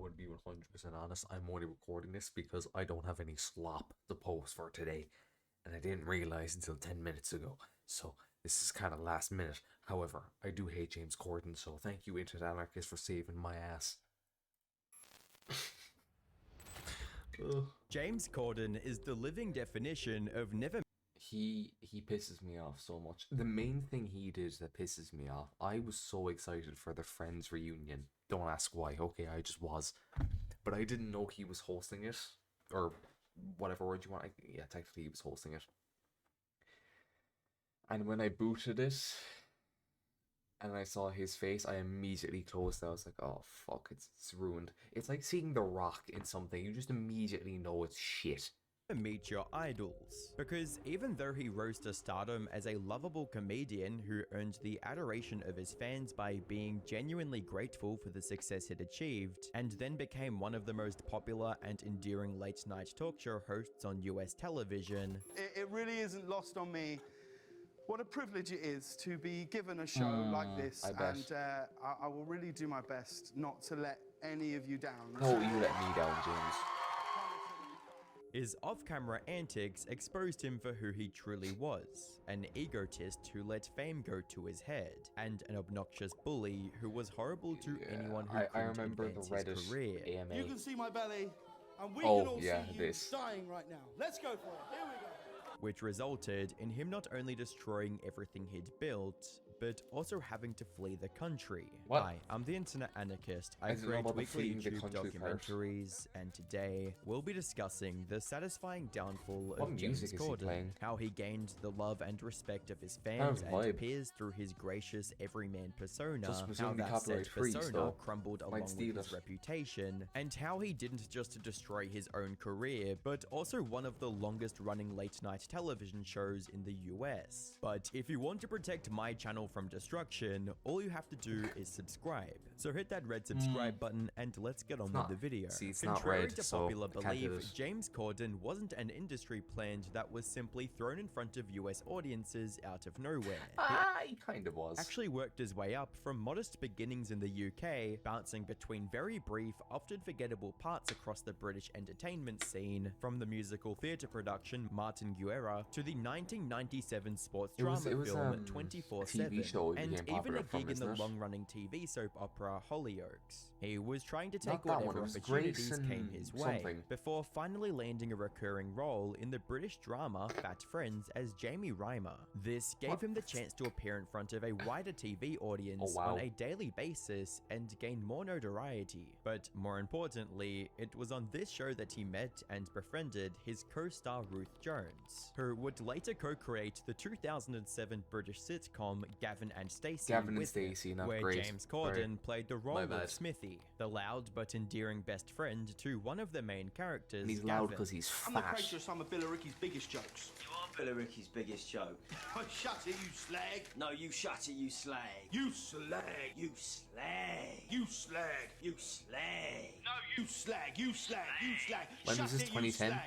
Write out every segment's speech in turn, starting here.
going to be 100% honest. I'm only recording this because I don't have any slop to post for today, and I didn't realize until 10 minutes ago. So this is kind of last minute. However, I do hate James Corden, so thank you, Internet Anarchist, for saving my ass. James Corden is the living definition of never. He pisses me off so much. The main thing he did that pisses me off, I was so excited for the Friends reunion. Don't ask why, okay, I just was. But I didn't know he was hosting it, or whatever word you want. Yeah, technically he was hosting it. And when I booted it, and I saw his face, I immediately closed it. I was like, oh fuck, it's ruined. It's like seeing The Rock in something. You just immediately know it's shit. Meet your idols, because even though he rose to stardom as a lovable comedian who earned the adoration of his fans by being genuinely grateful for the success he'd achieved, and then became one of the most popular and endearing late-night talk show hosts on US television, it really isn't lost on me what a privilege it is to be given a show like this, and I will really do my best not to let any of you down. No, you let me down, James. His off-camera antics exposed him for who he truly was, an egotist who let fame go to his head, and an obnoxious bully who was horrible to anyone who couldn't advance his career. AMA. You can see my belly, and we can all see you this. dying right now. Let's go for it. Here we go. Which resulted in him not only destroying everything he'd built, but also having to flee the country. What? Hi, I'm the Internet Anarchist. I create weekly YouTube documentaries, and today we'll be discussing the satisfying downfall of James Corden, how he gained the love and respect of his fans and peers through his gracious everyman persona, how that said persona crumbled along with his reputation, and how he didn't just destroy his own career, but also one of the longest running late-night television shows in the US. But if you want to protect my channel from destruction, all you have to do is subscribe. So hit that red subscribe button and let's get on with the video. See, it's Contrary not red, to popular belief, James Corden wasn't an industry plant that was simply thrown in front of US audiences out of nowhere. He kind of was. Actually worked his way up from modest beginnings in the UK, bouncing between very brief, often forgettable parts across the British entertainment scene, from the musical theatre production Martin Guerra to the 1997 sports drama film 24/7, and even a gig in the long-running TV soap opera Hollyoaks. He was trying to take whatever opportunities came his way, before finally landing a recurring role in the British drama Fat Friends as Jamie Reimer. This gave him the chance to appear in front of a wider TV audience on a daily basis and gain more notoriety. But more importantly, it was on this show that he met and befriended his co-star Ruth Jones, who would later co-create the 2007 British sitcom Gavin and Stacey, where James Corden played the role of Smithy, the loud but endearing best friend to one of the main characters, and he's loud because he's fat. I'm the creator of some of Billericay's biggest jokes. You are Billericay's biggest joke. Oh, shut it, you slag. No, you shut it, you slag. You slag. You slag. You slag. You slag. No, you slag. You slag. You slag. When was this, 2010?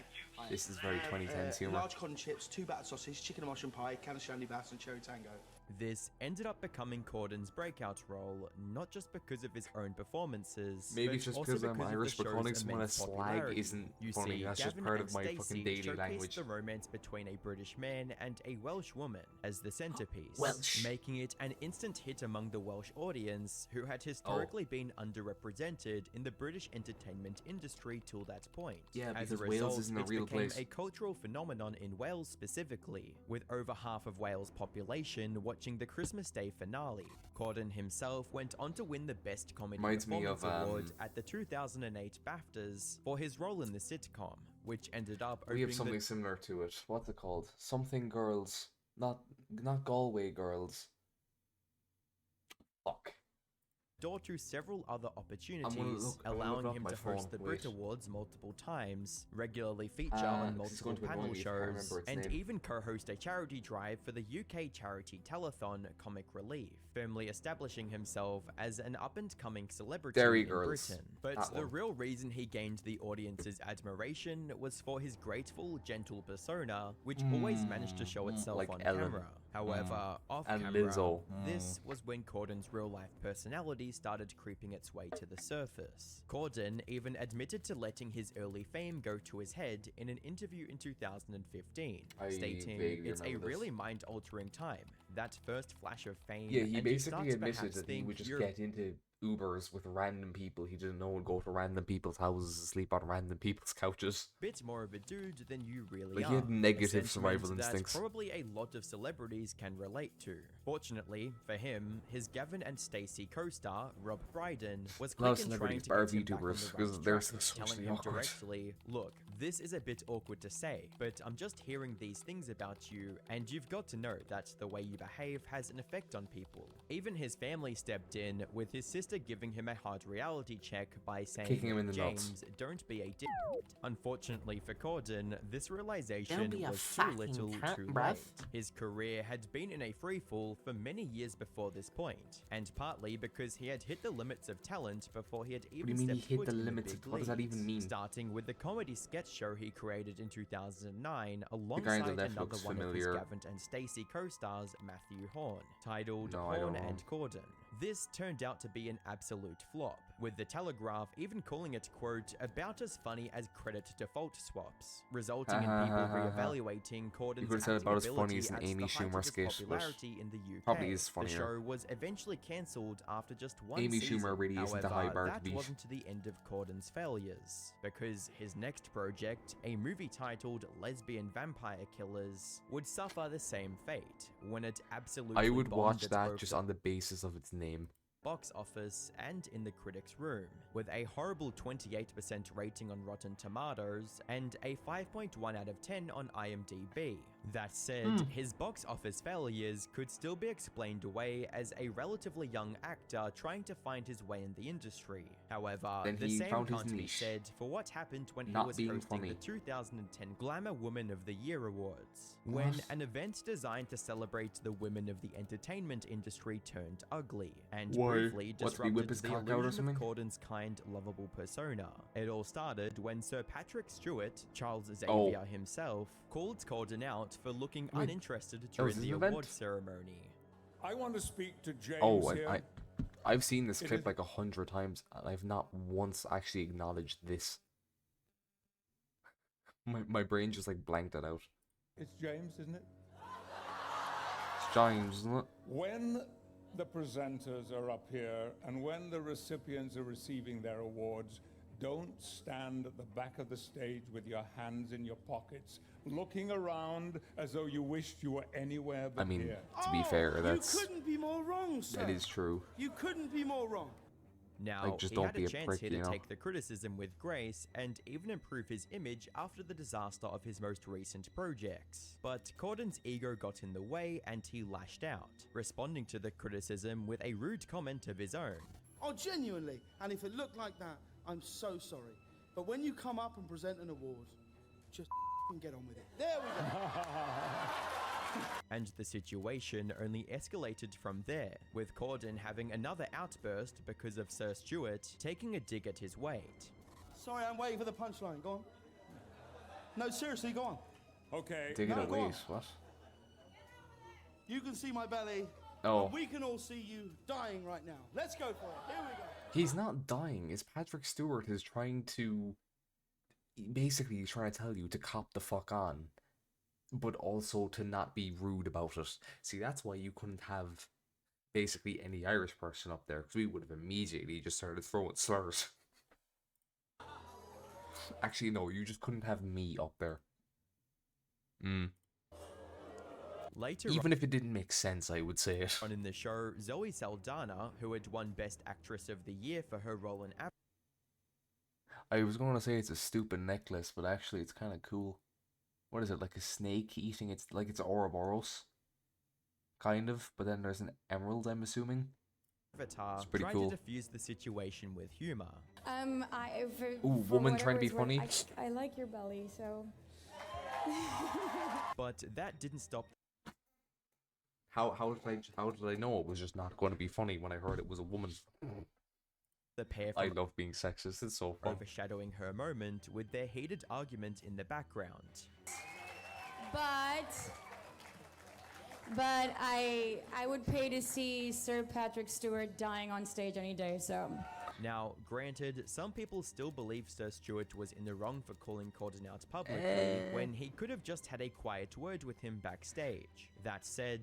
This is very 2010 humor. Large cotton chips, 2 battered sausage, chicken and mushroom pie, can of shandy bass, and cherry tango. This ended up becoming Corden's breakout role, not just because of his own performances, maybe it's just because I'm Irish, but calling someone a slag isn't funny. That's just part of my fucking daily language. The romance between a British man and a Welsh woman as the centerpiece, making it an instant hit among the Welsh audience, who had historically been underrepresented in the British entertainment industry till that point. Yeah, as a because result, Wales isn't a real became place. a cultural phenomenon in Wales specifically, with over half of Wales' population watching the Christmas Day finale. Corden himself went on to win the Best Comedy Performance Award at the 2008 BAFTAs for his role in the sitcom, which ended up opening we have something similar to it. What's it called? Something Girls. Not Galway Girls. Fuck. door to several other opportunities, allowing him to host the Brit Awards multiple times, regularly feature on multiple panel shows, and even co-host a charity drive for the UK charity telethon Comic Relief, firmly establishing himself as an up-and-coming celebrity in Britain. But the real reason he gained the audience's admiration was for his grateful, gentle persona, which always managed to show itself on camera. However, off And camera, Lizzo. this was when Corden's real-life personality started creeping its way to the surface. Corden even admitted to letting his early fame go to his head in an interview in 2015, stating, "It's a really mind-altering time. That first flash of fame, Yeah, he and you basically start to admitted perhaps that he think would just you're get into Ubers with random people he didn't know and go to random people's houses and sleep on random people's couches. bit more of a dude than you really Like, are. he had negative A survival sentiment instincts. that probably a lot of celebrities can relate to. Fortunately for him, his Gavin and Stacey co-star Rob Brydon was A lot of quick in trying celebrities to bar get him back on VTubers, the 'cause right they're track, socially telling him awkward. directly, "Look, this is a bit awkward to say, but I'm just hearing these things about you, and you've got to know that the way you behave has an effect on people." Even his family stepped in, with his sister giving him a hard reality check by saying, Kicking him in the nuts. "James, don't be a dick." Unfortunately for Corden, this Don't realization be a was too fucking little cunt, too bruv. late. His career had been in a freefall for many years before this point, and partly because he had hit the limits of talent before he had What do even you mean he stepped hit foot the in limits big of- what does that even leagues, mean? starting with the comedy sketch show he created in 2009 Grinder alongside Left another looks one familiar. of his Gavin and Stacey co-stars, Matthew Horn, titled No, I don't Horn know. and Corden. This turned out to be an absolute flop, with The Telegraph even calling it, quote, "about as funny as credit default swaps," resulting in people reevaluating Corden's could've said acting about as ability funny as an at Amy the height Schumer of his skit, but popularity in the UK. probably is The funnier. show was eventually cancelled after just one Amy season. Schumer really isn't the However, high bar to that beat. wasn't the end of Corden's failures, because his next project, a movie titled Lesbian Vampire Killers, would suffer the same fate when it absolutely I would bombed watch at that both just the on the basis of its name. box office and in the critics' room, with a horrible 28% rating on Rotten Tomatoes and a 5.1 out of 10 on IMDb. That said, his box office failures could still be explained away as a relatively young actor trying to find his way in the industry. However, Then the he same found his can't be niche. said for what happened when he Not was being hosting funny. the 2010 Glamour Woman of the Year Awards, when What? an event designed to celebrate the women of the entertainment industry turned ugly, and Why? briefly What, did he whip disrupted his the cock out or illusion of something? Corden's kind, lovable persona. It all started when Sir Patrick Stewart, Charles Xavier Oh. himself, called Corden out for looking Wait, uninterested was during this the an award event? ceremony. I want to speak to James Oh, here. I've seen this It clip is- like 100 times, and I've not once actually acknowledged this. My brain just like blanked it out. It's James, isn't it? It's James, isn't it? When the presenters are up here and when the recipients are receiving their awards, don't stand at the back of the stage with your hands in your pockets, looking around as though you wished you were anywhere but I mean, here. to be fair, that's You couldn't be more wrong, sir. that is true. You couldn't be more wrong. Now, just he don't had be a a chance prick, here you to know? take the criticism with grace and even improve his image after the disaster of his most recent projects. But Corden's ego got in the way and he lashed out, responding to the criticism with a rude comment of his own. Oh, genuinely. And if it looked like that, I'm so sorry. But when you come up and present an award, just get on with it. There we go. And the situation only escalated from there, with Corden having another outburst because of Sir Stewart taking a dig at his weight. Sorry, I'm waiting for the punchline. Go on. No, seriously, go on. Okay. Dig it No, go away, on. what? You can see my belly. Oh. And we can all see you dying right now. Let's go for it. Here we go. He's not dying. It's Patrick Stewart is trying to... Basically, he's trying to tell you to cop the fuck on. But also to not be rude about it. See, that's why you couldn't have basically any Irish person up there, because we would have immediately just started throwing slurs. Actually, no, you just couldn't have me up there. Later Even if it didn't make sense, I would say it. on in the show, Zoe Saldana, who had won Best Actress of the Year for her role in I was going to say it's a stupid necklace, but actually it's kind of cool. What is it, like a snake eating? It's like it's Ouroboros. Kind of, but then there's an emerald, I'm assuming. Avatar, It's pretty tried cool. to diffuse the situation with humor. Ooh, woman trying to be funny. I like your belly, so. But that didn't stop How did I know it was just not going to be funny when I heard it was a woman? the pair I from love being sexist. It's so fun. overshadowing her moment with their heated argument in the background. But but I would pay to see Sir Patrick Stewart dying on stage any day, so. Now, granted, some people still believe Sir Stewart was in the wrong for calling Corden out publicly when he could have just had a quiet word with him backstage. That said,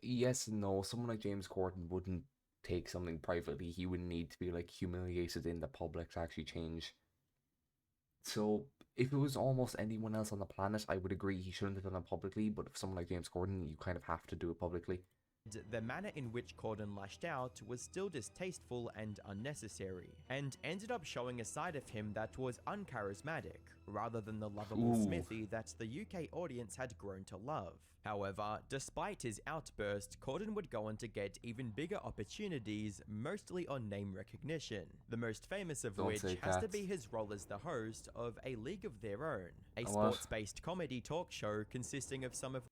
yes and no. Someone like James Corden wouldn't take something privately. He would need to be like humiliated in the public to actually change. So if it was almost anyone else on the planet, I would agree he shouldn't have done it publicly. But if someone like James Corden, you kind of have to do it publicly. the manner in which Corden lashed out was still distasteful and unnecessary, and ended up showing a side of him that was uncharismatic, rather than the lovable Smithy that the UK audience had grown to love. However, despite his outburst, Corden would go on to get even bigger opportunities, mostly on name recognition, the most famous of which has to be his role as the host of A League of Their Own, a sports-based comedy talk show consisting of some of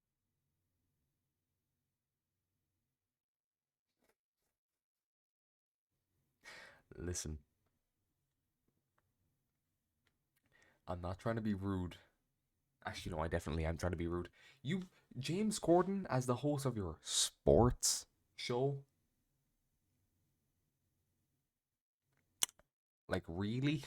Listen, I'm not trying to be rude. Actually, no, I definitely am trying to be rude. You, James Corden, as the host of your sports show? Like, really?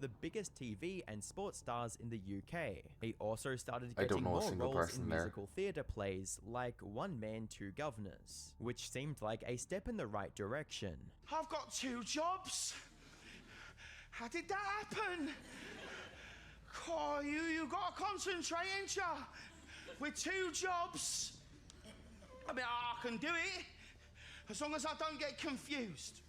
the biggest TV and sports stars in the UK. He also started getting more roles in musical theatre plays like One Man, Two Governors, which seemed like a step in the right direction. I've got 2 jobs. How did that happen? Oh, you got to concentrate, ain't ya? With 2 jobs. I mean, I can do it as long as I don't get confused.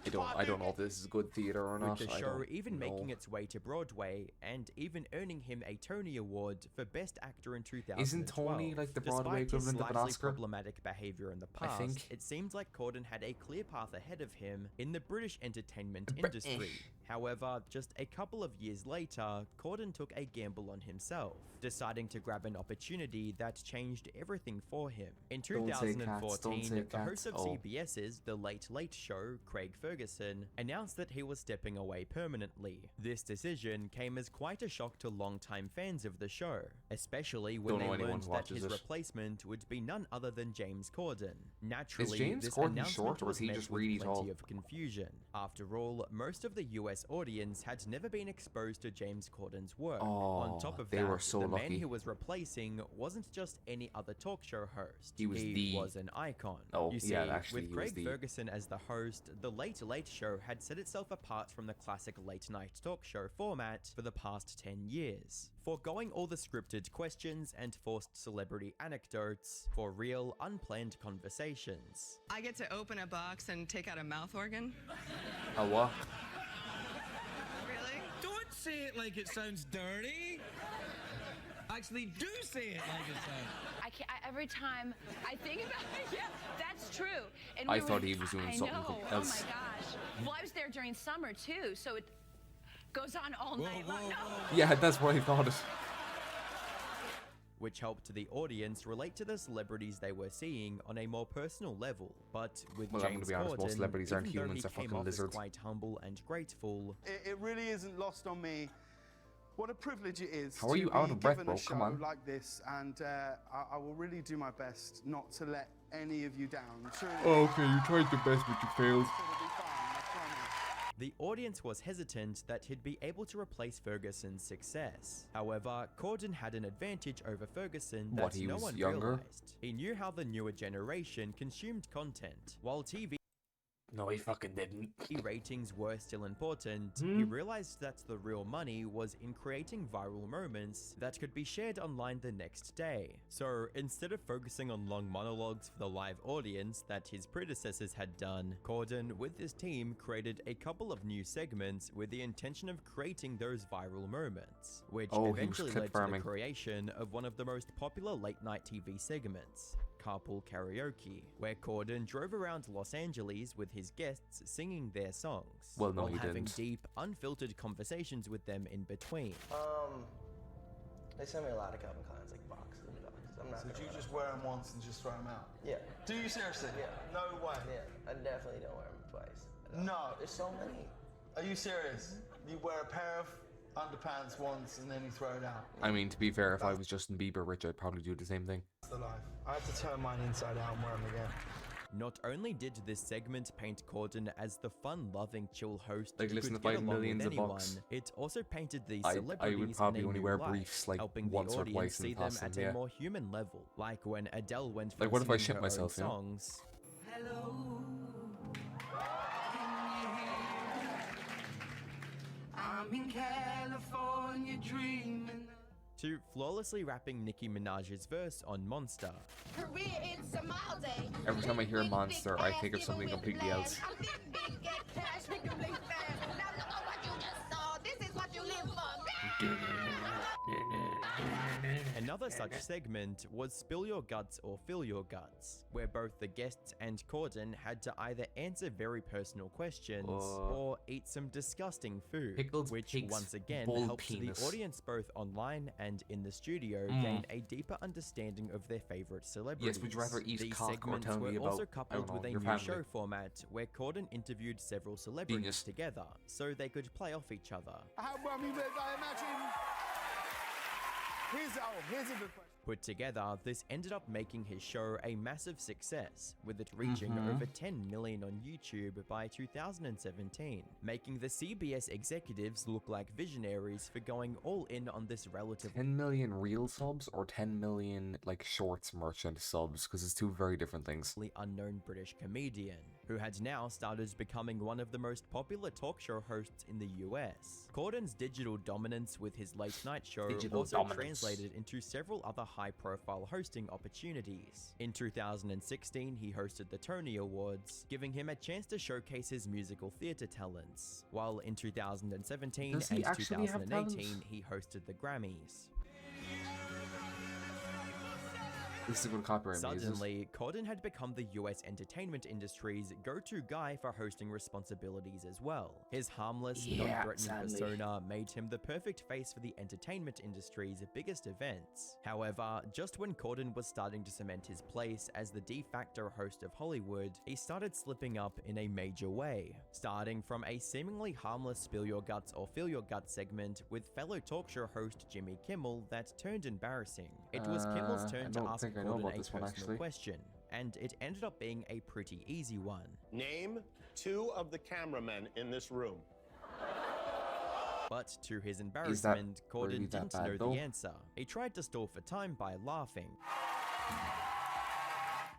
I don't know if this is good theatre or not. With the show even making its way to Broadway and even earning him a Tony Award for Best Actor in 2012. Isn't Tony like the Broadway equivalent of an Oscar? Despite his problematic behaviour in the past, it seems like Corden had a clear path ahead of him in the British entertainment industry. However, just a couple of years later, Corden took a gamble on himself, deciding to grab an opportunity that changed everything for him. In 2014, the host of CBS's The Late Late Show, Craig Ferguson, announced that he was stepping away permanently. This decision came as quite a shock to longtime fans of the show, especially when they learned that his replacement would be none other than James Corden. Naturally, this announcement was met with plenty of confusion. After all, most of the US audience had never been exposed to James Corden's work. On top of that, the man he was replacing wasn't just any other talk show host. He was an icon. You see, with Craig Ferguson as the host, The Late Late Show had set itself apart from the classic late night talk show format for the past 10 years, foregoing all the scripted questions and forced celebrity anecdotes for real, unplanned conversations. I get to open a box and take out a mouth organ. A what? Really? Don't say it like it sounds dirty. Actually, do say it like it sounds. Every time I think about it, yeah, that's true. And I thought he was doing something else. Oh my gosh. Well, I was there during summer too, so it goes on all night long. No. Yeah, that's what I thought it. Which helped the audience relate to the celebrities they were seeing on a more personal level. But with James Corden, most celebrities aren't even humans, though he they're came fucking off lizards. as quite humble and grateful, It really isn't lost on me what a privilege it is How are you out of breath, bro? Come on. like this, and I will really do my best not to let any of you down. Truly. Okay, you tried your best, but you failed. the audience was hesitant that he'd be able to replace Ferguson's success. However, Corden had an advantage over Ferguson that no one realized. He knew how the newer generation consumed content. While TV No, he fucking didn't. ratings were still important, he realized that the real money was in creating viral moments that could be shared online the next day. So instead of focusing on long monologues for the live audience that his predecessors had done, Corden with his team created a couple of new segments with the intention of creating those viral moments, which eventually led to the creation of one of the most popular late night TV segments, Carpool Karaoke, where Corden drove around Los Angeles with his guests singing their songs, while having deep, unfiltered conversations with them in between. They send me a lot of Calvin Klein's, like boxes and boxes. I'm not. So do you just wear them once and just throw them out? Yeah. Do you seriously? Yeah. No way. Yeah, I definitely don't wear them twice. No. There's so many. Are you serious? You wear a pair of underpants once and then you throw it out. I mean, to be fair, if I was Justin Bieber rich, I'd probably do the same thing. That's the life. I had to turn mine inside out and wear them again. Not only did this segment paint Corden as the fun-loving, chill host Like, who listen could to get find along with millions of anyone, bucks. it also painted the I celebrities would probably in a only new wear light, briefs, like, helping once the or audience twice in see them passing, at yeah. a more human level, like when Adele went from Like, what if I singing shit her myself, own you know? songs Hello. I'm in California dreaming. to flawlessly rapping Nicki Minaj's verse on Monster. Every time I hear Monster, I think of something completely else. Another such segment was Spill Your Guts or Fill Your Guts, where both the guests and Corden had to either answer very personal questions or eat some disgusting food, Pickled which pig's once again bull helped penis. the audience both online and in the studio gain a deeper understanding of their favorite celebrities. Yes, would you rather eat These cock or segments tell were me also about, I coupled don't know, with a your new family? show format where Corden interviewed several celebrities Genius. together, so they could play off each other. How well we live, I imagine. Here's a good question. Put together, this ended up making his show a massive success, with it reaching over 10 million on YouTube by 2017, making the CBS executives look like visionaries for going all in on this relative 10 million real subs or 10 million, like, shorts merchant subs? Because it's two very different things. unknown British comedian, who had now started becoming one of the most popular talk show hosts in the US. Corden's digital dominance with his late night show also translated into several other high-profile hosting opportunities. In 2016, he hosted the Tony Awards, giving him a chance to showcase his musical theatre talents, while in 2017 Does he and actually have 2018, talent? he hosted the Grammys. This is a good copyright music. Suddenly, Corden had become the US entertainment industry's go-to guy for hosting responsibilities as well. His harmless, non-threatening persona made him the perfect face for the entertainment industry's biggest events. However, just when Corden was starting to cement his place as the de facto host of Hollywood, he started slipping up in a major way. Starting from a seemingly harmless Spill Your Guts or Fill Your Guts segment with fellow talk show host Jimmy Kimmel that turned embarrassing. It was Kimmel's turn to ask I know Corden about a this one, personal actually. question, and it ended up being a pretty easy one. Name 2 of the cameramen in this room. But to his embarrassment, really Corden that didn't bad, know though? the answer. He tried to stall for time by laughing,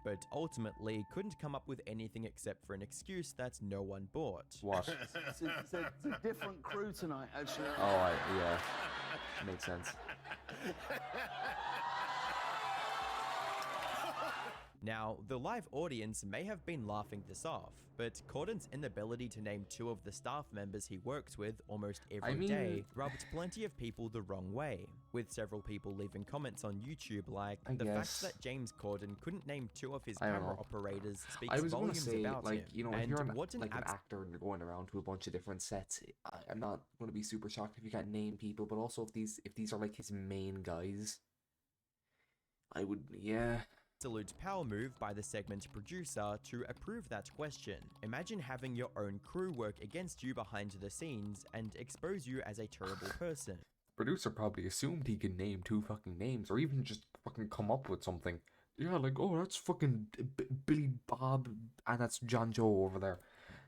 but ultimately couldn't come up with anything except for an excuse that no one bought. What? It's a different crew tonight, actually. Oh, yeah. Makes sense. Now, the live audience may have been laughing this off, but Corden's inability to name 2 of the staff members he works with almost every day rubbed plenty of people the wrong way, with several people leaving comments on YouTube like, the fact that James Corden couldn't name 2 of his camera operators speaks I was gonna volumes say, about like, him. you know, if And you're what like an actor and you're going around to a bunch of different sets, I'm not gonna be super shocked if you can't name people, but also if these are like his main guys, I would, yeah. Absolute power move by the segment's producer to approve that question. Imagine having your own crew work against you behind the scenes and expose you as a terrible person. Producer probably assumed he could name 2 fucking names, or even just fucking come up with something. Yeah, like, oh, that's fucking Billy Bob, and that's John Joe over there.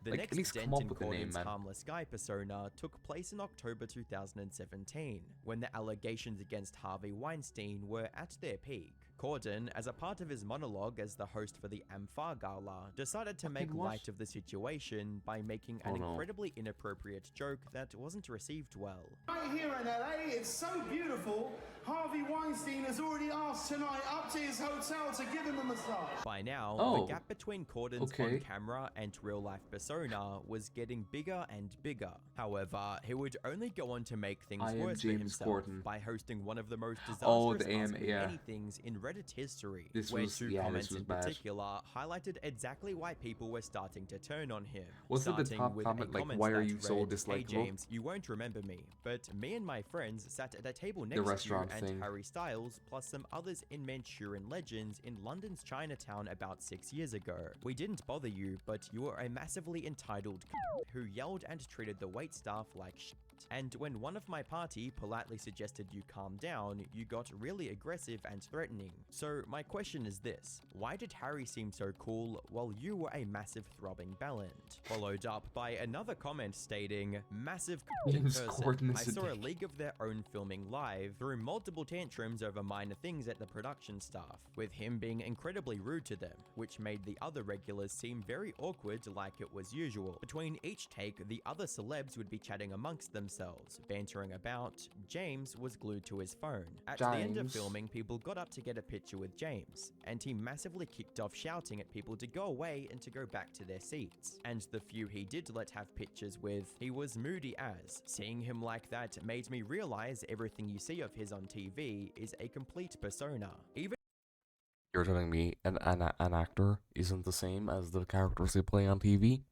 The Like, next at least dent come up in with a name, Corden's man. harmless guy persona took place in October 2017, when the allegations against Harvey Weinstein were at their peak. Corden, as a part of his monologue as the host for the Amfar Gala, decided to make light of the situation by making an incredibly inappropriate joke that wasn't received well. Right here in LA, it's so beautiful. Harvey Weinstein has already asked tonight up to his hotel to give him a massage. By now, the gap between Corden's on-camera and real-life persona was getting bigger and bigger. However, he would only go on to make things worse for James himself Corden. by hosting one of the most disastrous the Ask Me yeah. Anythings in Reddit Reddit history, This where was- two yeah, this comments was in bad. particular highlighted exactly why people were starting to turn on him. Was it the Starting top with comment, a like, comment why are that you so read, "Hey dislikable?" James, you won't remember me, but me and my friends sat at a table next to you restaurant and thing. Harry Styles, plus some others in Manchurian Legends in London's Chinatown about 6 years ago. We didn't bother you, but you were a massively entitled who yelled and treated the waitstaff like shit. And when one of my party politely suggested you calm down, you got really aggressive and threatening. So my question is this: why did Harry seem so cool while you were a massive throbbing bellend? Followed up by another comment stating, "Massive in James person. Corden I is a saw a dick." league of their own filming live, threw multiple tantrums over minor things at the production staff, with him being incredibly rude to them, which made the other regulars seem very awkward like it was usual. Between each take, the other celebs would be chatting amongst themselves, bantering about. James was glued to his phone. At the end of James. filming, people got up to get a picture with James, and he massively kicked off shouting at people to go away and to go back to their seats. And the few he did let have pictures with, he was moody as. Seeing him like that made me realize everything you see of his on TV is a complete persona. Even You're telling me an actor isn't the same as the characters they play on TV?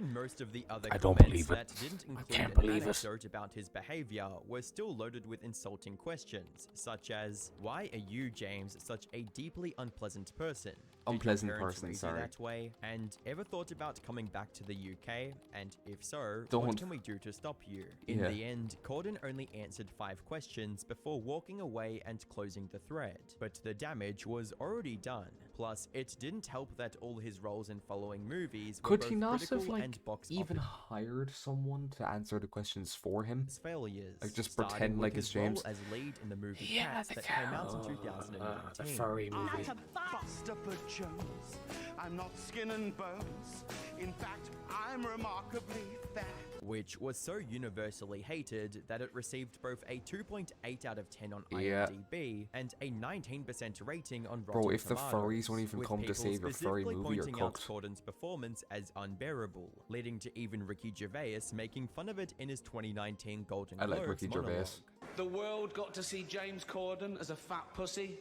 most of the other I don't comments believe it. that didn't I include can't an believe it. anecdote about his behavior were still loaded with insulting questions, such as, "Why are you, James, such a deeply unpleasant person? Did your Unpleasant parents person, raise you sorry. that way? And ever thought about coming back to the UK? And if so, what Don't. can we do to stop you?" In Yeah. the end, Corden only answered 5 questions before walking away and closing the thread. But the damage was already done. Plus, it didn't help that all his roles in following movies were Could both he not critical have, like, and box even office hired someone to answer the questions for him? failures. Like, just starting pretend with like his it's James. role as lead in the movie Yeah, Cats the that came out in cat. 2019. The furry movie. Buster Jones. I'm not skin and bones. In fact, I'm remarkably fat. Which was so universally hated that it received both a 2.8 out of 10 on Yeah. IMDb and a 19% rating on Rotten Bro, if the Tomatoes, furries won't even with come to people save your furry specifically movie, you're pointing out cooked. Corden's performance as unbearable, leading to even Ricky Gervais making fun of it in his 2019 Golden I like Globes Ricky monologue. Gervais. The world got to see James Corden as a fat pussy.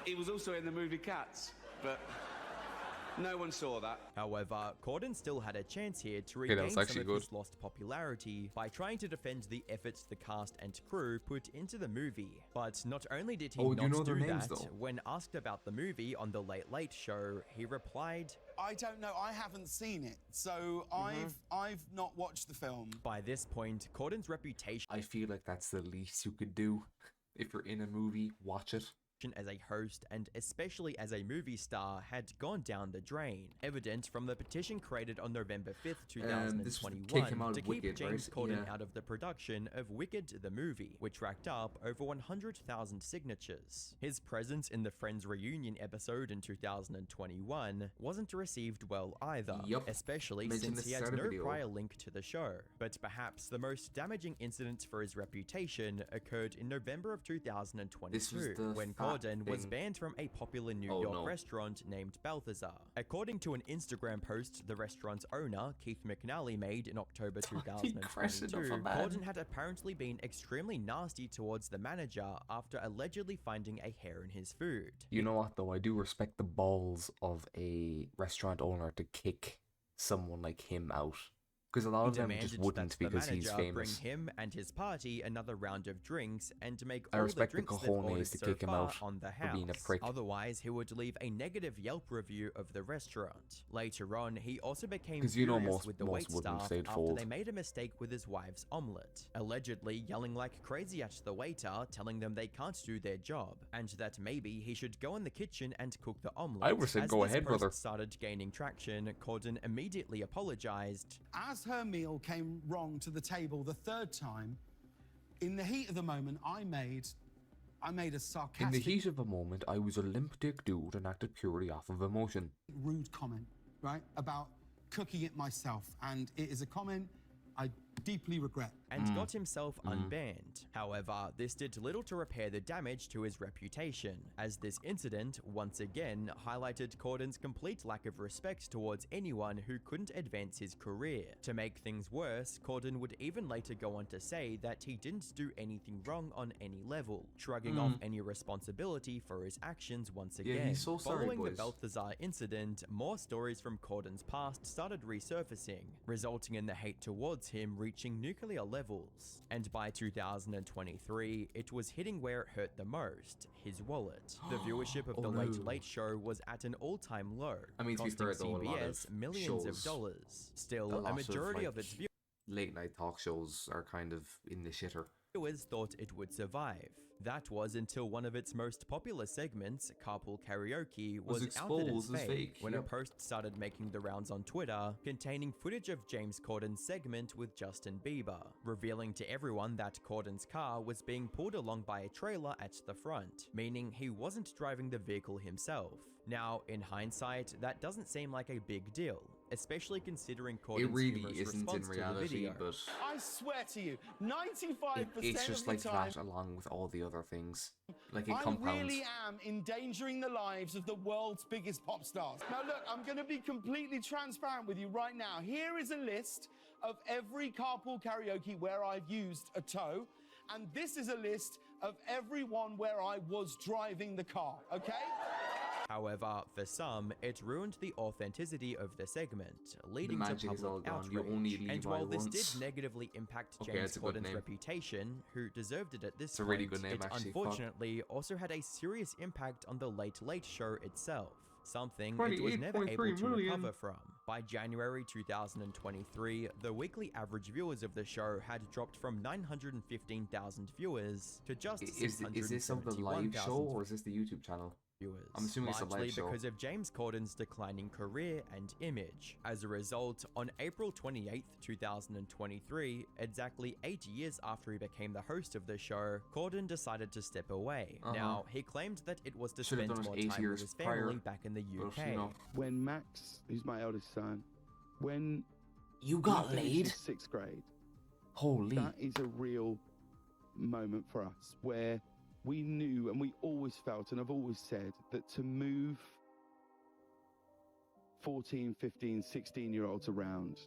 He was also in the movie Cats, but no one saw that. However, Corden still had a chance here to Yeah, that regain was some actually of good. his lost popularity by trying to defend the efforts the cast and crew put into the movie. But not only did he Oh, not you know do their names, that, though? when asked about the movie on The Late Late Show, he replied, I don't know. I haven't seen it, so I've not watched the film. By this point, Corden's reputation I feel like that's the least you could do. If you're in a movie, watch it. as a host and especially as a movie star had gone down the drain, evident from the petition created on November 5th, This was 2021 kick him out to of keep Wicked, James right? Corden Yeah. out of the production of Wicked the movie, which racked up over 100,000 signatures. His presence in the Friends reunion episode in 2021 wasn't received well either, Yup. especially Mentioned since this he had at the no video. prior link to the show. But perhaps the most damaging incident for his reputation occurred in November of 2022 This was the when fat Corden was thing. banned from a popular New Oh, York no. restaurant named Balthazar. According to an Instagram post the restaurant's owner, Keith McNally, made in October crashing 2022, off a man. Corden had apparently been extremely nasty towards the manager after allegedly finding a hair in his food. You know what, though? I do respect the balls of a restaurant owner to kick someone like him out. Because a lot He of them demanded just wouldn't that the because he's manager famous. bring him and his party another round of drinks and to make I all respect the the drinks they've ordered cojones to so kick him far out on the for being a house. prick. Otherwise, he would leave a negative Yelp review of the restaurant. Later on, he also became 'Cause you know furious most- with the most wouldn't waitstaff they'd after fold. they made a mistake with his wife's omelette, allegedly yelling like crazy at the waiter, telling them they can't do their job, and that maybe he should go in the kitchen and cook the omelette. I would say As go this ahead, post brother. started gaining traction, Corden immediately apologized. As her meal came wrong to the table the third time, in the heat of the moment, I made a sarcastic, In the heat of a moment, I was a limp dick dude and acted purely off of emotion. rude comment, right, about cooking it myself, and it is a comment I deeply regret. and got himself unbanned. However, this did little to repair the damage to his reputation, as this incident once again highlighted Corden's complete lack of respect towards anyone who couldn't advance his career. To make things worse, Corden would even later go on to say that he didn't do anything wrong on any level, shrugging off any responsibility for his actions once again. Yeah, he's so sorry, Following the boys. Balthazar incident, more stories from Corden's past started resurfacing, resulting in the hate towards him reaching nuclear levels. And by 2023, it was hitting where it hurt the most, his wallet. The viewership of Oh, The no. Late Late Show was at an all-time low, I mean, to be costing fair, though, a lot of CBS millions of shows, dollars. Still, a a lot majority of of its late night talk shows are kind of in the shitter. viewers thought it would survive. That was until one of its most popular segments, Carpool Karaoke, was outed as exposed as fake fake, when a yep. post started making the rounds on Twitter containing footage of James Corden's segment with Justin Bieber, revealing to everyone that Corden's car was being pulled along by a trailer at the front, meaning he wasn't driving the vehicle himself. Now, in hindsight, that doesn't seem like a big deal, especially considering Corden's It really humorous isn't in response to the reality, video. but I swear to you, 95% it's just of like the time, that along with all the other things. Like it I compounds. really am endangering the lives of the world's biggest pop stars. Now look, I'm going to be completely transparent with you right now. Here is a list of every Carpool Karaoke where I've used a tow, and this is a list of every one where I was driving the car, okay? However, for some, it ruined the authenticity of the segment, leading to magic is all public gone. outrage. You only leave And by while this once. did negatively impact Okay, James that's a good Corden's name. reputation, who deserved it at this It's a point, really good name, it actually. Fuck. unfortunately also had a serious impact on the Late Late Show itself, something it was never 28.3 able to million. recover from. By January 2023, the weekly average viewers of the show had dropped from 915,000 viewers to just Is this of the live show or is this the YouTube channel? viewers, I'm assuming it's a largely live show. because of James Corden's declining career and image. As a result, on April 28th, 2023, exactly 8 years after he became the host of the show, Corden decided to step away. Now, he claimed that it was to Should've spend done it more 8 time years with his prior, family back in the but, UK. you know. When Max, who's my eldest son, when You got he finished laid? his 6th grade, Holy. that is a real moment for us where we knew and we always felt, and I've always said, that to move 14, 15, 16-year-olds around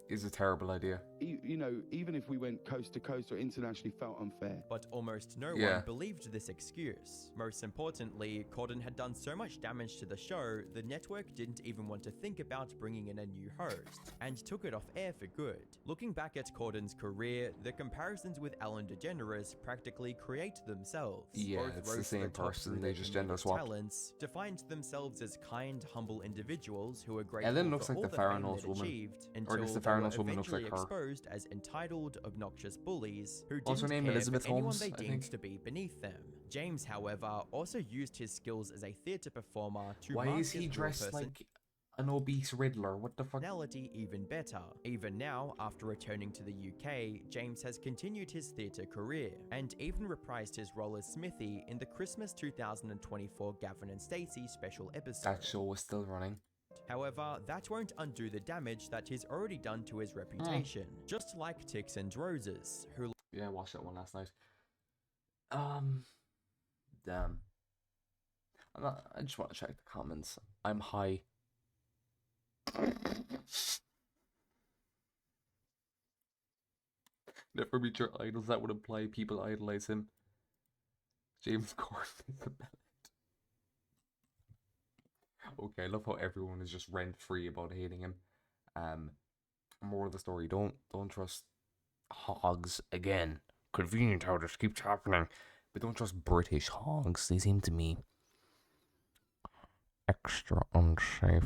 Is a terrible idea. you know, even if we went coast to coast or internationally, felt unfair. But almost no Yeah. one believed this excuse. Most importantly, Corden had done so much damage to the show, the network didn't even want to think about bringing in a new host, and took it off air for good. Looking back at Corden's career, the comparisons with Ellen DeGeneres practically create themselves. Yeah, Both it's the rose to same top person, through they their just comedic gender swapped. talents, defined themselves as kind, humble individuals who are grateful Ellen looks for like all the the Farrah fame Knows they'd woman. achieved, Or until just the they Farrah were Knows woman looks like eventually her. exposed as entitled, obnoxious bullies who What's her didn't name? care Elizabeth for anyone Holmes, they I deemed think. to be beneath them. James, however, also used his skills as a theatre performer to Why mark is he his real dressed like an obese Riddler? What the fuck? personality even better. Even now, after returning to the UK, James has continued his theatre career, and even reprised his role as Smithy in the Christmas 2024 Gavin and Stacey special episode. That show was still running. However, that won't undo the damage that he's already done to his reputation, just like Tix and Roses, who Yeah, I watched that one last night. Damn. I just want to check the comments. I'm high. Never meet your idols. That would imply people idolize him. James Corden is a bellet. Okay, I love how everyone is just rent free about hating him. More of the story. Don't trust hogs again. Convenient how this keeps happening. But don't trust British hogs. They seem to me extra unsafe.